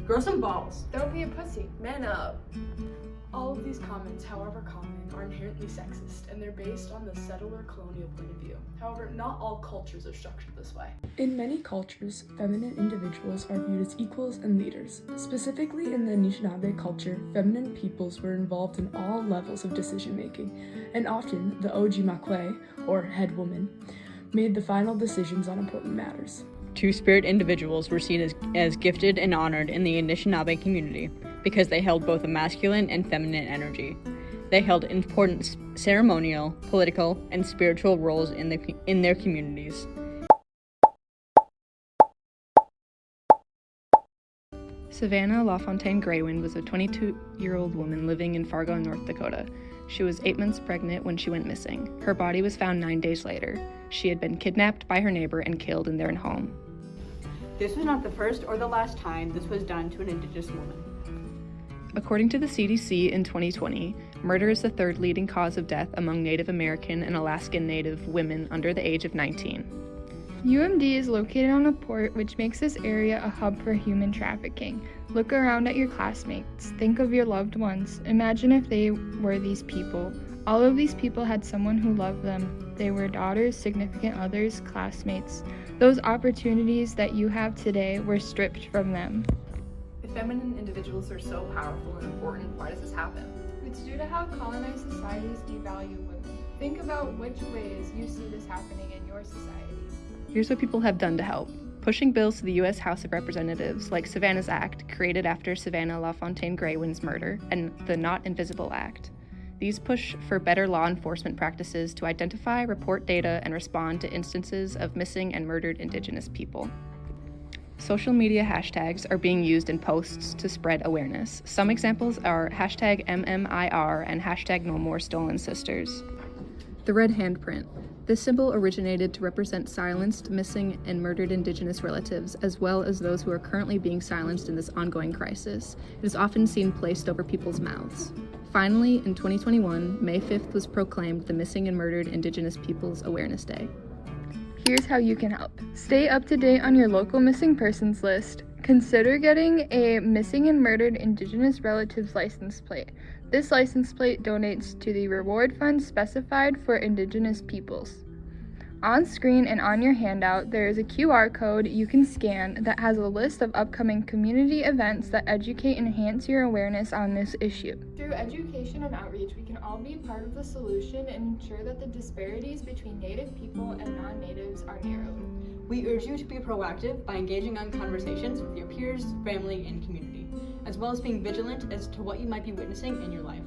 Grow some balls. Don't be a pussy. Man up. All of these comments, however common, are inherently sexist, and they're based on the settler colonial point of view. However, not all cultures are structured this way. In many cultures, feminine individuals are viewed as equals and leaders. Specifically in the Anishinaabe culture, feminine peoples were involved in all levels of decision-making, and often the Ojimakwe, or head woman, made the final decisions on important matters. Two-spirit individuals were seen as gifted and honored in the Anishinaabe community because they held both a masculine and feminine energy. They held important ceremonial, political, and spiritual roles in their communities. Savannah LaFontaine Graywin was a 22-year-old woman living in Fargo, North Dakota. She was 8 months pregnant when she went missing. Her body was found 9 days later. She had been kidnapped by her neighbor and killed in their home. This was not the first or the last time this was done to an Indigenous woman. According to the CDC in 2020, murder is the third leading cause of death among Native American and Alaskan Native women under the age of 19. UMD is located on a port, which makes this area a hub for human trafficking. Look around at your classmates. Think of your loved ones. Imagine if they were these people. All of these people had someone who loved them. They were daughters, significant others, classmates. Those opportunities that you have today were stripped from them. If feminine individuals are so powerful and important, why does this happen? It's due to how colonized societies devalue women. Think about which ways you see this happening in your societies. Here's what people have done to help. Pushing bills to the U.S. House of Representatives, like Savannah's Act, created after Savannah LaFontaine Graywin's murder, and the Not Invisible Act. These push for better law enforcement practices to identify, report data, and respond to instances of missing and murdered Indigenous people. Social media hashtags are being used in posts to spread awareness. Some examples are hashtag MMIR and hashtag No More Stolen Sisters. The red handprint. This symbol originated to represent silenced, missing, and murdered Indigenous relatives, as well as those who are currently being silenced in this ongoing crisis. It is often seen placed over people's mouths. Finally, in 2021, May 5th was proclaimed the Missing and Murdered Indigenous Peoples Awareness Day. Here's how you can help. Stay up to date on your local missing persons list. Consider getting a missing and murdered Indigenous relatives license plate. This license plate donates to the reward fund specified for Indigenous peoples. On screen and on your handout, there is a QR code you can scan that has a list of upcoming community events that educate and enhance your awareness on this issue. Through education and outreach, we can all be part of the solution and ensure that the disparities between Native people and non-Natives are narrowed. We urge you to be proactive by engaging on conversations with your peers, family, and community, as well as being vigilant as to what you might be witnessing in your life.